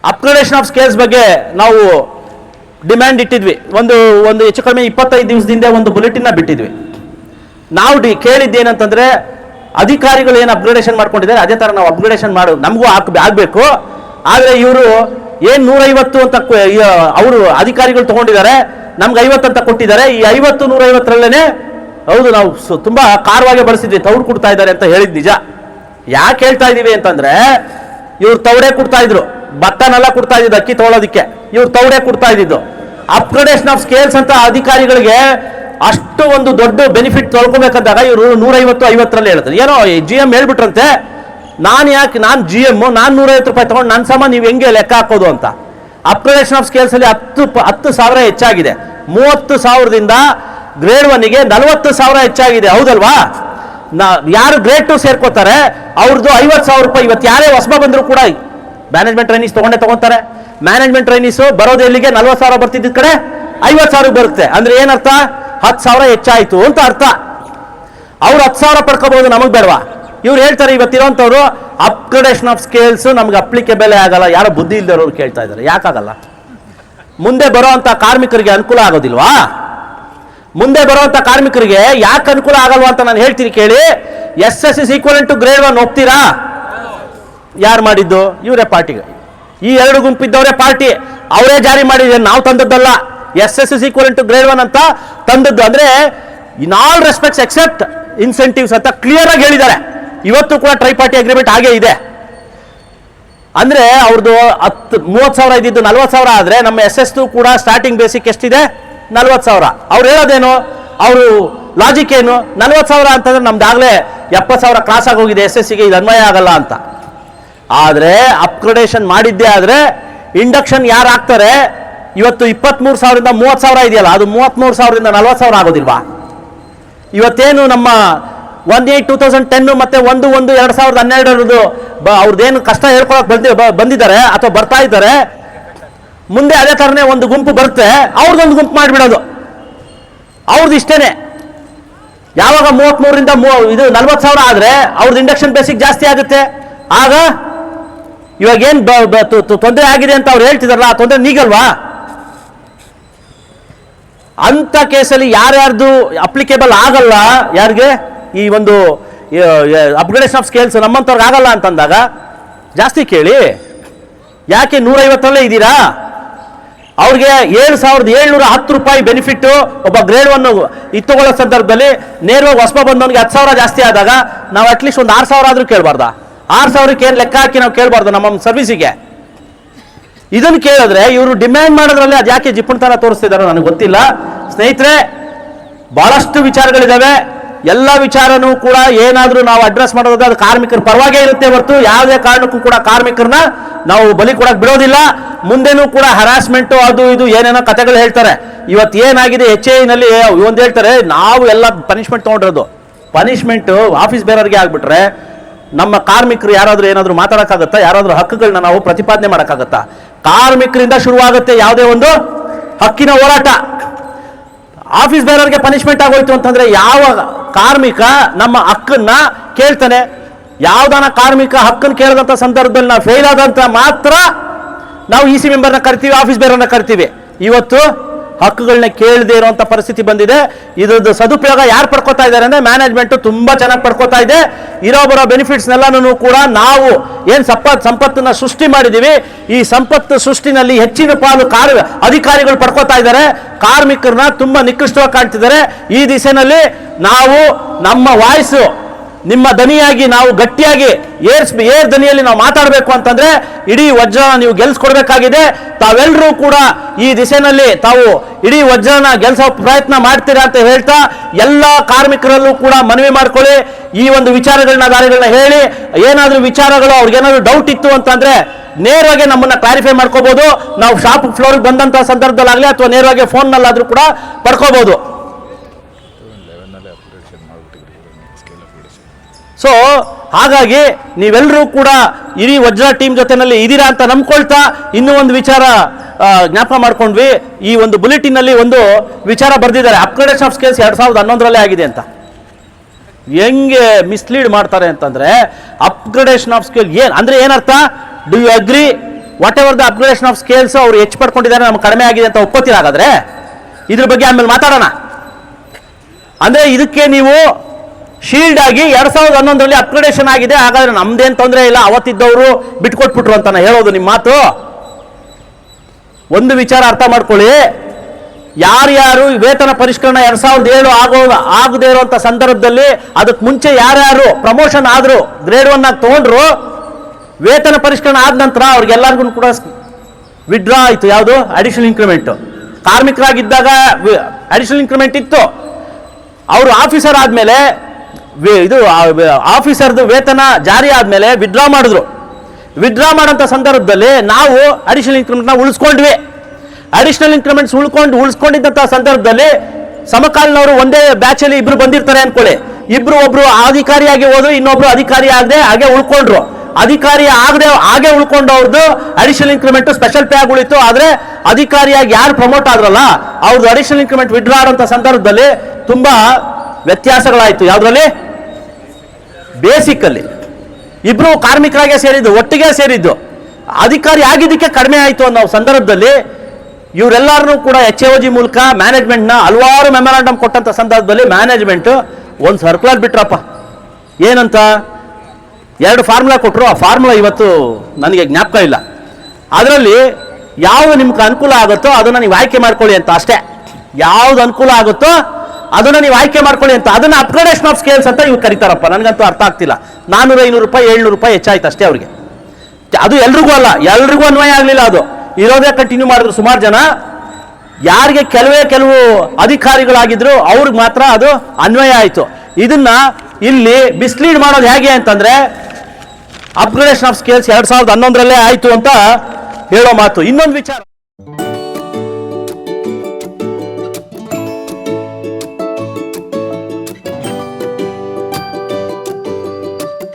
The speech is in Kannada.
ಅಪ್ಗ್ರೇಡೇಷನ್ ಆಫ್ ಸ್ಕೇಲ್ಸ್ ಬಗ್ಗೆ ನಾವು ಡಿಮ್ಯಾಂಡ್ ಇಟ್ಟಿದ್ವಿ. ಒಂದು ಹೆಚ್ಚು ಕಡಿಮೆ 25 ದಿವಸದಿಂದ ಒಂದು ಬುಲೆಟಿನ್ನ ಬಿಟ್ಟಿದ್ವಿ. ನಾವು ಕೇಳಿದ್ದೇನಂತಂದ್ರೆ ಅಧಿಕಾರಿಗಳು ಏನು ಅಪ್ಗ್ರೇಡೇಷನ್ ಮಾಡ್ಕೊಂಡಿದ್ದಾರೆ ಅದೇ ಥರ ನಾವು ಅಪ್ಗ್ರೇಡೇಷನ್ ನಮಗೂ ಆಗಬೇಕು. ಆದರೆ ಇವರು ಏನು 150 ಅಂತ ಅವರು ಅಧಿಕಾರಿಗಳು ತಗೊಂಡಿದ್ದಾರೆ, ನಮ್ಗೆ 50 ಅಂತ ಕೊಟ್ಟಿದ್ದಾರೆ. ಈ 50 150ರಲ್ಲೇ ಹೌದು ನಾವು ತುಂಬ ಕಾರವಾಗೆ ಬಳಸಿದ್ವಿ, ತೌಡು ಕೊಡ್ತಾ ಇದ್ದಾರೆ ಅಂತ ಹೇಳಿದ್ ನಿಜ. ಯಾಕೆ ಹೇಳ್ತಾ ಇದ್ದೀವಿ ಅಂತಂದ್ರೆ ಇವ್ರು ತೌಡೆ ಕೊಡ್ತಾ ಇದ್ರು, ಭತ್ತನೆಲ್ಲ ಕೊಡ್ತಾ ಇದ್ದಿದ್ದು ಅಕ್ಕಿ ತೊಗೊಳೋದಕ್ಕೆ, ಇವ್ರು ತೌಡೆ ಕೊಡ್ತಾ ಇದ್ದಿದ್ದು. ಅಪ್ಗ್ರೇಡೇಷನ್ ಆಫ್ ಸ್ಕೇಲ್ಸ್ ಅಂತ ಅಧಿಕಾರಿಗಳಿಗೆ ಅಷ್ಟು ಒಂದು ದೊಡ್ಡ ಬೆನಿಫಿಟ್ ತೊಳ್ಕೊಬೇಕಂದಾಗ ಇವರು 150-50ರಲ್ಲಿ ಹೇಳ್ತಾರೆ. ಏನೋ GM ಹೇಳ್ಬಿಟ್ರಂತೆ, ನಾನು GM ನಾನು 150 ರೂಪಾಯಿ ತಗೊಂಡು ನನ್ನ ಸಮ ನೀವು ಹೆಂಗೆ ಲೆಕ್ಕ ಹಾಕೋದು ಅಂತ. ಅಪ್ಗ್ರೇಡೇಷನ್ ಆಫ್ ಸ್ಕೇಲ್ಸ್ ಅಲ್ಲಿ 10,000 ಹೆಚ್ಚಾಗಿದೆ. 30,000ದಿಂದ ಗ್ರೇಡ್ 1ಗೆ 40,000 ಹೆಚ್ಚಾಗಿದೆ. ಹೌದಲ್ವಾ? ಯಾರು ಗ್ರೇಡ್ 2 ಸೇರ್ಕೋತಾರೆ ಅವ್ರದ್ದು 50,000 ರೂಪಾಯಿ. ಇವತ್ತು ಯಾರೇ ಹೊಸಬ ಬಂದ್ರು ಕೂಡ ಮ್ಯಾನೇಜ್ಮೆಂಟ್ ಟ್ರೈನೀಸ್ ತಗೊಂತಾರೆ. ಮ್ಯಾನೇಜ್ಮೆಂಟ್ ಟ್ರೈನೀಸು ಬರೋದು ಎಲ್ಲಿಗೆ 40,000 ಬರ್ತಿದ್ದ ಕಡೆ 50,000 ಬರುತ್ತೆ. ಅಂದ್ರೆ ಏನರ್ಥ? 10,000 ಹೆಚ್ಚಾಯ್ತು ಅಂತ ಅರ್ಥ. ಅವ್ರು 10,000 ಪಡ್ಕೋಬಹುದು, ನಮಗ್ ಬೇಡವಾ? ಇವ್ರು ಹೇಳ್ತಾರೆ ಇವತ್ತಿರೋಂಥವ್ರು ಅಪ್ಗ್ರೇಡೇಷನ್ ಆಫ್ ಸ್ಕೇಲ್ಸ್ ನಮ್ಗೆ ಅಪ್ಲಿಕೇಬಲ್ ಆಗಲ್ಲ. ಯಾರೋ ಬುದ್ಧಿ ಇಲ್ದವ್ರು ಕೇಳ್ತಾ ಇದ್ದಾರೆ. ಯಾಕಾಗಲ್ಲ? ಮುಂದೆ ಬರೋ ಅಂತ ಕಾರ್ಮಿಕರಿಗೆ ಅನುಕೂಲ ಆಗೋದಿಲ್ವಾ? ಮುಂದೆ ಬರುವಂತ ಕಾರ್ಮಿಕರಿಗೆ ಯಾಕೆ ಅನುಕೂಲ ಆಗಲ್ವಾ ಅಂತ ನಾನು ಹೇಳ್ತೀನಿ ಕೇಳಿ. SS is equivalent to grade 1 ಒಪ್ತೀರಾ? ಯಾರು ಮಾಡಿದ್ದು? ಇವರೇ ಪಾರ್ಟಿಗೆ. ಈ ಎರಡು ಗುಂಪಿದ್ದವರೇ ಪಾರ್ಟಿ, ಅವರೇ ಜಾರಿ ಮಾಡಿದ್ರೆ, ನಾವು ತಂದದ್ದಲ್ಲ. SS is equivalent to grade 1 ಅಂತ ತಂದದ್ದು. ಅಂದ್ರೆ in all respects except incentives ಅಂತ ಕ್ಲಿಯರ್ ಆಗಿ ಹೇಳಿದ್ದಾರೆ. ಇವತ್ತು ಕೂಡ ಟ್ರೈ ಪಾರ್ಟಿ ಅಗ್ರಿಮೆಂಟ್ ಹಾಗೆ ಇದೆ. ಅಂದ್ರೆ ಅವ್ರದ್ದು 30,000 ಇದ್ದಿದ್ದು 40,000 ಆದ್ರೆ ನಮ್ಮ SS ಕೂಡ ಸ್ಟಾರ್ಟಿಂಗ್ ಬೇಸಿಕ್ ಎಷ್ಟಿದೆ? 40,000. ಅವ್ರು ಹೇಳೋದೇನು? ಅವರು ಲಾಜಿಕ್ ಏನು? 40,000 ಅಂತಂದ್ರೆ ನಮ್ದಾಗಲೇ 70,000 ಕ್ಲಾಸ್ ಆಗೋಗಿದೆ, SSಗೆ ಇದು ಅನ್ವಯ ಆಗಲ್ಲ ಅಂತ. ಆದರೆ ಅಪ್ಗ್ರೇಡೇಷನ್ ಮಾಡಿದ್ದೇ ಆದರೆ ಇಂಡಕ್ಷನ್ ಯಾರು ಹಾಕ್ತಾರೆ ಇವತ್ತು 23,000ರಿಂದ 30,000 ಇದೆಯಲ್ಲ, ಅದು 33,000ರಿಂದ 40,000 ಆಗೋದಿಲ್ವಾ? ಇವತ್ತೇನು ನಮ್ಮ 1/8/2010 ಮತ್ತೆ 1/1/2012 ಅವ್ರದ್ದೇನು ಕಷ್ಟ ಹೇಳ್ಕೊಳಕ್ ಬಂದಿದ್ದಾರೆ ಅಥವಾ ಬರ್ತಾ ಇದ್ದಾರೆ, ಮುಂದೆ ಅದೇ ಥರನೇ ಒಂದು ಗುಂಪು ಬರುತ್ತೆ, ಅವ್ರದ್ದೊಂದು ಗುಂಪು ಮಾಡಿಬಿಡೋದು. ಅವ್ರದ್ದು ಇಷ್ಟೇನೆ. ಯಾವಾಗ 33ರಿಂದ 40,000 ಆದರೆ ಅವ್ರದ್ದು ಇಂಡಕ್ಷನ್ ಬೇಸಿಕ್ ಜಾಸ್ತಿ ಆಗುತ್ತೆ. ಆಗ ಇವಾಗ ಏನು ತೊಂದರೆ ಆಗಿದೆ ಅಂತ ಅವ್ರು ಹೇಳ್ತಿದಾರಲ್ಲ, ಆ ತೊಂದರೆ ನೀಗಲ್ವಾ? ಅಂತ ಕೇಸಲ್ಲಿ ಯಾರ್ಯಾರ್ದು ಅಪ್ಲಿಕೇಬಲ್ ಆಗಲ್ಲ, ಯಾರಿಗೆ ಈ ಒಂದು ಅಪ್ಗ್ರೇಡೇಷನ್ ಆಫ್ ಸ್ಕೇಲ್ಸ್ ನಮ್ಮಂಥವ್ರಿಗೆ ಆಗಲ್ಲ ಅಂತಂದಾಗ ಜಾಸ್ತಿ ಕೇಳಿ. ಯಾಕೆ 150ರಲ್ಲೇ ಇದ್ದೀರಾ? ಅವ್ರಿಗೆ 7,710 ರೂಪಾಯಿ ಬೆನಿಫಿಟ್ ಒಬ್ಬ ಗ್ರೇಡ್ 1 ಇತ್ತುಕೊಳ್ಳೋ ಸಂದರ್ಭದಲ್ಲಿ ನೇರವಾಗಿ ಹೊಸಬ ಬಂದವನಿಗೆ 10,000 ಜಾಸ್ತಿ ಆದಾಗ ನಾವು ಅಟ್ಲೀಸ್ಟ್ ಒಂದು 6,000 ಆದ್ರೂ ಕೇಳಬಾರ್ದಾ? 6,000ಕ್ಕೆ ಏನು ಲೆಕ್ಕ ಹಾಕಿ ನಾವು ಕೇಳಬಾರ್ದು ನಮ್ಮ ಸರ್ವಿಸಿಗೆ? ಇದನ್ನು ಕೇಳಿದ್ರೆ ಇವರು ಡಿಮ್ಯಾಂಡ್ ಮಾಡೋದ್ರಲ್ಲಿ ಅದು ಯಾಕೆ ಜಿಪ್ಪಣತನ ತೋರಿಸ್ತಿದಾರೋ ನನಗೆ ಗೊತ್ತಿಲ್ಲ. ಸ್ನೇಹಿತರೆ, ಬಹಳಷ್ಟು ವಿಚಾರಗಳಿದ್ದಾವೆ. ಎಲ್ಲ ವಿಚಾರನೂ ಕೂಡ ಏನಾದರೂ ನಾವು ಅಡ್ರೆಸ್ ಮಾಡೋದು ಅದು ಕಾರ್ಮಿಕರ ಪರವಾಗೇ ಇರುತ್ತೆ ಹೊರತು ಯಾವುದೇ ಕಾರಣಕ್ಕೂ ಕೂಡ ಕಾರ್ಮಿಕರನ್ನ ನಾವು ಬಲಿ ಕೊಡಕ್ಕೆ ಬಿಡೋದಿಲ್ಲ. ಮುಂದೆನೂ ಕೂಡ ಹರಾಸ್ಮೆಂಟು ಅದು ಇದು ಏನೇನೋ ಕಥೆಗಳು ಹೇಳ್ತಾರೆ. ಇವತ್ತು ಏನಾಗಿದೆ HAನಲ್ಲಿ ಒಂದು ಹೇಳ್ತಾರೆ, ನಾವು ಎಲ್ಲ ಪನಿಷ್ಮೆಂಟ್ ತೊಗೊಂಡಿರೋದು. ಪನಿಷ್ಮೆಂಟು ಆಫೀಸ್ ಬೇರೆಯವ್ರಿಗೆ ಆಗ್ಬಿಟ್ರೆ ನಮ್ಮ ಕಾರ್ಮಿಕರು ಯಾರಾದರೂ ಏನಾದರೂ ಮಾತಾಡೋಕ್ಕಾಗತ್ತಾ? ಯಾರಾದರೂ ಹಕ್ಕುಗಳನ್ನ ನಾವು ಪ್ರತಿಪಾದನೆ ಮಾಡೋಕ್ಕಾಗತ್ತಾ? ಕಾರ್ಮಿಕರಿಂದ ಶುರುವಾಗುತ್ತೆ ಯಾವುದೇ ಒಂದು ಹಕ್ಕಿನ ಹೋರಾಟ. ಆಫೀಸ್ ಬೇರೆಯವ್ರಿಗೆ ಪನಿಷ್ಮೆಂಟ್ ಆಗೋಯ್ತು ಅಂತಂದ್ರೆ ಯಾವ ಕಾರ್ಮಿಕ ನಮ್ಮ ಹಕ್ಕನ್ನ ಕೇಳ್ತಾನೆ? ಯಾವ್ದಾನ ಕಾರ್ಮಿಕ ಹಕ್ಕನ್ನು ಕೇಳದಂತ ಸಂದರ್ಭದಲ್ಲಿ ನಾವು ಫೇಲ್ ಆದಂತ ಮಾತ್ರ ನಾವು EC ಮೆಂಬರ್ನ ಕರಿತೀವಿ, ಆಫೀಸ್ ಬೇರೆಯವ್ರನ್ನ ಕರಿತೀವಿ. ಇವತ್ತು ಹಕ್ಕುಗಳನ್ನ ಕೇಳದೆ ಇರುವಂತ ಪರಿಸ್ಥಿತಿ ಬಂದಿದೆ. ಇದ್ರದ್ದು ಸದುಪಯೋಗ ಯಾರು ಪಡ್ಕೋತಾ ಇದ್ದಾರೆ ಅಂದ್ರೆ ಮ್ಯಾನೇಜ್ಮೆಂಟ್ ತುಂಬಾ ಚೆನ್ನಾಗಿ ಪಡ್ಕೋತಾ ಇದೆ. ಇರೋ ಬರೋ ಬೆನಿಫಿಟ್ಸ್ನೆಲ್ಲನೂ ಕೂಡ ನಾವು ಏನು ಸಂಪತ್ತನ್ನ ಸೃಷ್ಟಿ ಮಾಡಿದೀವಿ, ಈ ಸಂಪತ್ತು ಸೃಷ್ಟಿನಲ್ಲಿ ಹೆಚ್ಚಿನ ಪಾಲು ಅಧಿಕಾರಿಗಳು ಪಡ್ಕೋತಾ ಇದ್ದಾರೆ. ಕಾರ್ಮಿಕರನ್ನ ತುಂಬಾ ನಿಕೃಷ್ಟವಾಗಿ ಕಾಣ್ತಿದ್ದಾರೆ. ಈ ದಿಸೆನಲ್ಲಿ ನಾವು ನಮ್ಮ ವಾಯ್ಸು, ನಿಮ್ಮ ದನಿಯಾಗಿ ನಾವು ಗಟ್ಟಿಯಾಗಿ ಏರ್ ದನಿಯಲ್ಲಿ ನಾವು ಮಾತಾಡಬೇಕು ಅಂತಂದ್ರೆ ಇಡೀ ವಜ್ರನ ನೀವು ಗೆಲ್ಸ್ಕೊಡ್ಬೇಕಾಗಿದೆ. ತಾವೆಲ್ಲರೂ ಕೂಡ ಈ ದಿಸೆನಲ್ಲಿ ತಾವು ಇಡೀ ವಜ್ರನ ಗೆಲ್ಸೋ ಪ್ರಯತ್ನ ಮಾಡ್ತೀರಾ ಅಂತ ಹೇಳ್ತಾ ಎಲ್ಲ ಕಾರ್ಮಿಕರಲ್ಲೂ ಕೂಡ ಮನವಿ ಮಾಡ್ಕೊಳ್ಳಿ. ಈ ಒಂದು ವಿಚಾರಗಳನ್ನ ದಾರಿಗಳನ್ನ ಹೇಳಿ, ಏನಾದ್ರೂ ವಿಚಾರಗಳು ಅವ್ರಿಗೇನಾದ್ರು ಡೌಟ್ ಇತ್ತು ಅಂತಂದ್ರೆ ನೇರವಾಗಿ ನಮ್ಮನ್ನ ಕ್ಲಾರಿಫೈ ಮಾಡ್ಕೋಬಹುದು. ನಾವು ಶಾಪ್ ಫ್ಲೋರ್ಗೆ ಬಂದಂತ ಸಂದರ್ಭದಲ್ಲಾಗಲಿ ಅಥವಾ ನೇರವಾಗಿ ಫೋನ್ನಲ್ಲಾದ್ರೂ ಕೂಡ ಪಡ್ಕೋಬಹುದು. ಸೊ ಹಾಗಾಗಿ ನೀವೆಲ್ಲರೂ ಕೂಡ ಇಡೀ ವಜ್ರ ಟೀಮ್ ಜೊತೆನಲ್ಲಿ ಇದ್ದೀರಾ ಅಂತ ನಂಬ್ಕೊಳ್ತಾ ಇನ್ನೂ ಒಂದು ವಿಚಾರ ಜ್ಞಾಪಕ ಮಾಡ್ಕೊಂಡ್ವಿ. ಈ ಒಂದು ಬುಲೆಟಿನಲ್ಲಿ ಒಂದು ವಿಚಾರ ಬರೆದಿದ್ದಾರೆ, ಅಪ್ಗ್ರೇಡೇಷನ್ ಆಫ್ ಸ್ಕೇಲ್ಸ್ 2011ರಲ್ಲೇ ಆಗಿದೆ ಅಂತ. ಹೆಂಗೆ ಮಿಸ್ಲೀಡ್ ಮಾಡ್ತಾರೆ ಅಂತಂದ್ರೆ, ಅಪ್ಗ್ರೇಡೇಷನ್ ಆಫ್ ಸ್ಕೇಲ್ ಅಂದ್ರೆ ಏನರ್ಥ? Do you agree whatever the upgradation of scales ಅವ್ರು ಹೆಚ್ಚು ಪಡ್ಕೊಂಡಿದ್ದಾರೆ, ನಮ್ಗೆ ಕಡಿಮೆ ಆಗಿದೆ ಅಂತ ಒಪ್ಕೋತೀರಾಗಾದ್ರೆ ಇದ್ರ ಬಗ್ಗೆ ಆಮೇಲೆ ಮಾತಾಡೋಣ. ಅಂದ್ರೆ ಇದಕ್ಕೆ ನೀವು ಶೀಲ್ಡ್ ಆಗಿ 2011ರಲ್ಲಿ ಅಪ್ಗ್ರೇಡೇಷನ್ ಆಗಿದೆ, ಹಾಗಾದ್ರೆ ನಮ್ದೇನು ತೊಂದರೆ ಇಲ್ಲ, ಅವತ್ತಿದ್ದವರು ಬಿಟ್ಕೊಟ್ಬಿಟ್ರು ಅಂತ ಹೇಳೋದು ನಿಮ್ಮ ಮಾತು. ಒಂದು ವಿಚಾರ ಅರ್ಥ ಮಾಡ್ಕೊಳ್ಳಿ, ಯಾರ್ಯಾರು ವೇತನ ಪರಿಷ್ಕರಣೆ 2007 ಆಗದೇ ಇರುವಂತ ಸಂದರ್ಭದಲ್ಲಿ ಅದಕ್ಕೆ ಮುಂಚೆ ಯಾರ್ಯಾರು ಪ್ರಮೋಷನ್ ಆದ್ರು ಗ್ರೇಡ್ 1 ಆಗಿ ತಗೊಂಡ್ರು, ವೇತನ ಪರಿಷ್ಕರಣೆ ಆದ ನಂತರ ಅವ್ರಿಗೆಲ್ಲರಿಗೂ ಕೂಡ ವಿಡ್ರಾ ಆಯಿತು. ಯಾವುದು? Additional increment. ಕಾರ್ಮಿಕರಾಗಿದ್ದಾಗ ಅಡಿಷನಲ್ ಇನ್ಕ್ರಿಮೆಂಟ್ ಇತ್ತು, ಅವರು ಆಫೀಸರ್ ಆದಮೇಲೆ ಇದು ಆಫೀಸರ್ದು ವೇತನ ಜಾರಿ ಆದಮೇಲೆ ವಿಡ್ರಾ ಮಾಡಿದ್ರು. ವಿಡ್ರಾ ಮಾಡೋಂಥ ಸಂದರ್ಭದಲ್ಲಿ ನಾವು ಅಡಿಷನಲ್ ಇನ್ಕ್ರಿಮೆಂಟ್ನ ಉಳಿಸ್ಕೊಂಡ್ವಿ. ಅಡಿಷನಲ್ ಇನ್ಕ್ರಿಮೆಂಟ್ಸ್ ಉಳಿಸ್ಕೊಂಡಿದ್ದಂಥ ಸಂದರ್ಭದಲ್ಲಿ ಸಮಕಾಲೀನವರು ಒಂದೇ ಬ್ಯಾಚಲ್ಲಿ ಇಬ್ರು ಬಂದಿರ್ತಾರೆ ಅನ್ಕೊಳ್ಳಿ, ಒಬ್ರು ಅಧಿಕಾರಿಯಾಗಿ ಹೋದ್ರು, ಇನ್ನೊಬ್ರು ಅಧಿಕಾರಿ ಆಗದೆ ಹಾಗೆ ಉಳ್ಕೊಂಡ್ರು. ಅಧಿಕಾರಿ ಆಗದೆ ಹಾಗೆ ಉಳ್ಕೊಂಡವ್ರದ್ದು ಅಡಿಷನಲ್ ಇನ್ಕ್ರಿಮೆಂಟ್ ಸ್ಪೆಷಲ್ ಪೇ ಆಗಿ ಉಳಿತು. ಆದ್ರೆ ಅಧಿಕಾರಿಯಾಗಿ ಯಾರು ಪ್ರಮೋಟ್ ಆದ್ರಲ್ಲ ಅವ್ರದ್ದು ಅಡಿಷನಲ್ ಇನ್ಕ್ರಿಮೆಂಟ್ ವಿಡ್ರಾ ಆದಂತ ಸಂದರ್ಭದಲ್ಲಿ ತುಂಬಾ ವ್ಯತ್ಯಾಸಗಳಾಯ್ತು. ಯಾವ್ದ್ರಲ್ಲಿ? ಬೇಸಿಕ್ ಅಲ್ಲಿ ಇಬ್ರು ಕಾರ್ಮಿಕರಾಗೆ ಸೇರಿದ್ದು, ಒಟ್ಟಿಗೆ ಸೇರಿದ್ದು, ಅಧಿಕಾರಿ ಆಗಿದ್ದಕ್ಕೆ ಕಡಿಮೆ ಆಯಿತು ಅನ್ನೋ ಸಂದರ್ಭದಲ್ಲಿ ಇವರೆಲ್ಲರನ್ನೂ ಕೂಡ HAOG ಮೂಲಕ ಮ್ಯಾನೇಜ್ಮೆಂಟ್ನ ಹಲವಾರು ಮೆಮೊರಾಂಡಮ್ ಕೊಟ್ಟಂತ ಸಂದರ್ಭದಲ್ಲಿ ಮ್ಯಾನೇಜ್ಮೆಂಟ್ ಒಂದು ಸರ್ಕ್ಯುಲರ್ ಬಿಟ್ರಪ್ಪ. ಏನಂತ? 2 ಫಾರ್ಮುಲಾ ಕೊಟ್ಟರು. ಆ ಫಾರ್ಮುಲಾ ಇವತ್ತು ನನಗೆ ಜ್ಞಾಪಕ ಇಲ್ಲ. ಅದರಲ್ಲಿ ಯಾವುದು ನಿಮ್ಗೆ ಅನುಕೂಲ ಆಗುತ್ತೋ ಅದನ್ನು ನೀವು ಆಯ್ಕೆ ಮಾಡ್ಕೊಳ್ಳಿ ಅಂತ ಅಷ್ಟೇ. ಯಾವ್ದು ಅನುಕೂಲ ಆಗುತ್ತೋ ಅದನ್ನು ನೀವು ಆಯ್ಕೆ ಮಾಡ್ಕೊಳ್ಳಿ ಅಂತ, ಅದನ್ನ ಅಪ್ಗ್ರೇಡೇಷನ್ ಆಫ್ ಸ್ಕೇಲ್ಸ್ ಅಂತ ಇವ್ರು ಕರೀತಾರಪ್ಪ. ನನಗಂತೂ ಅರ್ಥ ಆಗ್ತಿಲ್ಲ. 400-500 ರೂಪಾಯಿ 700 ರೂಪಾಯಿ ಹೆಚ್ಚಾಯ್ತು ಅಷ್ಟೇ ಅವ್ರಿಗೆ. ಅದು ಎಲ್ರಿಗೂ ಅಲ್ಲ, ಎಲ್ರಿಗೂ ಅನ್ವಯ ಆಗಲಿಲ್ಲ. ಅದು ಇರೋದೇ ಕಂಟಿನ್ಯೂ ಮಾಡಿದ್ರು ಸುಮಾರು ಜನ. ಯಾರಿಗೆ ಕೆಲವು ಅಧಿಕಾರಿಗಳಾಗಿದ್ರು ಅವ್ರಿಗೆ ಮಾತ್ರ ಅದು ಅನ್ವಯ ಆಯಿತು. ಇದನ್ನ ಇಲ್ಲಿ ಮಿಸ್ಲೀಡ್ ಮಾಡೋದು ಹೇಗೆ ಅಂತಂದ್ರೆ, ಅಪ್ಗ್ರೇಡೇಷನ್ ಆಫ್ ಸ್ಕೇಲ್ಸ್ 2011ರಲ್ಲೇ ಆಯಿತು ಅಂತ ಹೇಳೋ ಮಾತು. ಇನ್ನೊಂದು ವಿಚಾರ,